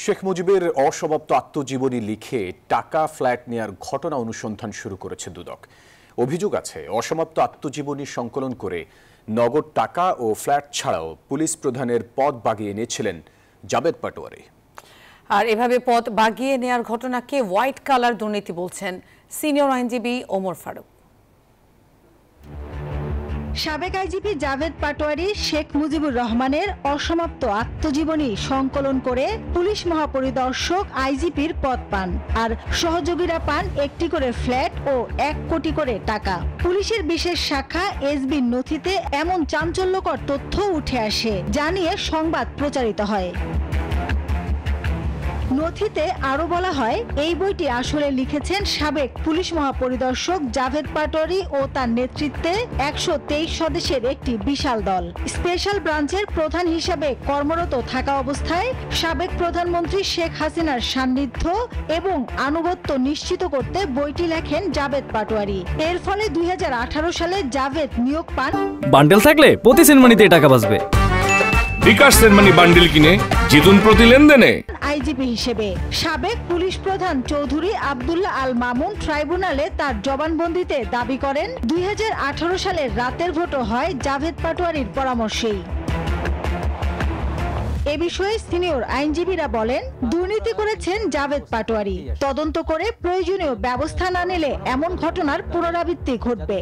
শেখ মুজিবের অসমাপ্ত আত্মজীবনী লিখে টাকা ফ্ল্যাট নেয়ার ঘটনা অনুসন্ধান শুরু করেছে দুদক। অভিযোগ আছে অসমাপ্ত আত্মজীবনী সংকলন করে নগদ টাকা ও ফ্ল্যাট ছাড়াও পুলিশ প্রধানের পদ বাগিয়ে নিয়েছিলেন জাভেদ পাটোয়ারি। আর এভাবে পদ বাগিয়ে নেয়ার ঘটনাকে হোয়াইট কালার দুর্নীতি বলছেন সিনিয়র আইনজীবী ওমর ফারুক। সাবেক আইজিপি জাভেদ পাটোয়ারি শেখ মুজিবুর রহমানের অসমাপ্ত আত্মজীবনী সংকলন করে পুলিশ মহাপরিদর্শক আইজিপির পদ পান, আর সহযোগীরা পান একটি করে ফ্ল্যাট ও 1 কোটি করে টাকা। পুলিশের বিশেষ শাখা এসবির নথিতে এমন চাঞ্চল্যকর তথ্য উঠে আসে, যা নিয়ে সংবাদ প্রচারিত হয়। নথিতে আরো বলা হয়, এই বইটি আসলে লিখেছেন সাবেক পুলিশ মহাপরিদর্শক জাভেদ পাটোয়ারি ও তার নেতৃত্বে 123 সদস্যের একটি বিশাল দল। স্পেশাল ব্রাঞ্চের প্রধান হিসাবে কর্মরত থাকা অবস্থায় সাবেক প্রধানমন্ত্রী শেখ হাসিনার সান্নিধ্য এবং আনুগত্য নিশ্চিত করতে বইটি লেখেন জাভেদ পাটোয়ারি। এর ফলে 2018 সালে জাভেদ নিয়োগ পান। বান্ডেল থাকলে প্রতি সেনমানিতে টাকা বাঁচবে। বিকাশ সেনমানি বান্ডেল কিনে জিতুন প্রতি লেনদেনে। আইজিপি হিসেবে সাবেক পুলিশ প্রধান চৌধুরী আব্দুল্লাহ আল মামুন ট্রাইব্যুনালে তার জবানবন্দিতে দাবি করেন 2018 সালের রাতের ভোটও হয় জাভেদ পাটোয়ারির পরামর্শেই। এ বিষয়ে সিনিয়র আইনজীবীরা বলেন, দুর্নীতি করেছেন জাভেদ পাটোয়ারি। তদন্ত করে প্রয়োজনীয় ব্যবস্থা না নিলে এমন ঘটনার পুনরাবৃত্তি ঘটবে।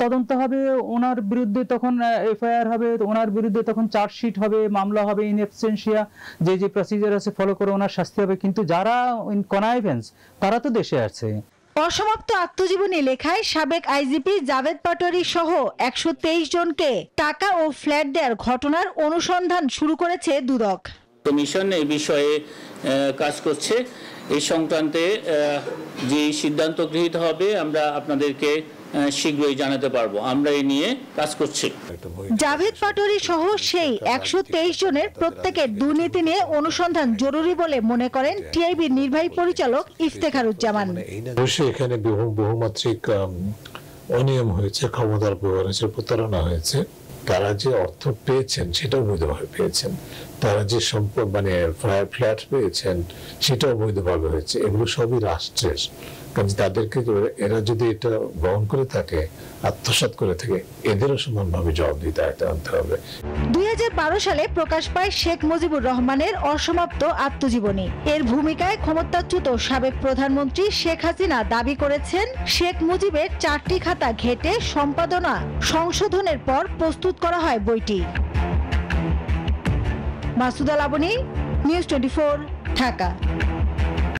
তদন্ত হবে, ওনার বিরুদ্ধে তখন এফআইআর হবে, ওনার বিরুদ্ধে তখন চার্জশিট হবে, মামলা হবে ইন অ্যাবসেন্সিয়া, যে প্রসিজার আছে ফলো করে ওনার শাস্তি হবে। কিন্তু যারা ইন কনাইভেন্স তারা তো দেশে আছে। অসমাপ্ত আত্মজীবনী লেখায় সাবেক আইজিপি জাভেদ পাটোয়ারি সহ 123 জনকে টাকা ও ফ্ল্যাট দেওয়ার ঘটনার অনুসন্ধান শুরু করেছে দুদক। কমিশন এই বিষয়ে কাজ করছে। এই সংক্রান্তে যে সিদ্ধান্ত গৃহীত হবে আমরা আপনাদেরকে শীঘ্রই জানাতে পারবো। আমরা এই নিয়ে কাজ করছি। জাভেদ পাটোয়ারি সহ সেই 123 জনের প্রত্যেকের দুর্নীতি নিয়ে অনুসন্ধান জরুরি বলে মনে করেন টিআইবির নির্বাহী পরিচালক ইফতেখারুজ্জামান। অবশ্যই এখানে বহুমাত্রিক অনিয়ম হয়েছে, ক্ষমতার ব্যবহার হয়েছে, প্রতারণা হয়েছে। তারা যে অর্থ পেয়েছেন সেটাও বৈধভাবে পেয়েছেন, তারা যে সম্পদ মানে ফ্ল্যাট পেয়েছেন সেটাও বৈধভাবে হয়েছে। এগুলো সবই রাষ্ট্রের কাজে। তাদেরকে এরা যদি এটা গ্রহণ করে থাকে, আত্মসাৎ করে থাকে, এদেরও সমানভাবে জবাবদিহিতা আনতে হবে। 2012 সালে প্রকাশ পায় শেখ মুজিবুর রহমানের অসমাপ্ত আত্মজীবনী। এর ভূমিকায় ক্ষমতাচ্যুত সাবেক প্রধানমন্ত্রী শেখ হাসিনা দাবি করেছেন, শেখ মুজিবের 4টি খাতা ঘেটে সম্পাদনা সংশোধনের পর প্রস্তুত করা হয় বইটি। মাসুদা লাবনী, নিউজ 24, ঢাকা।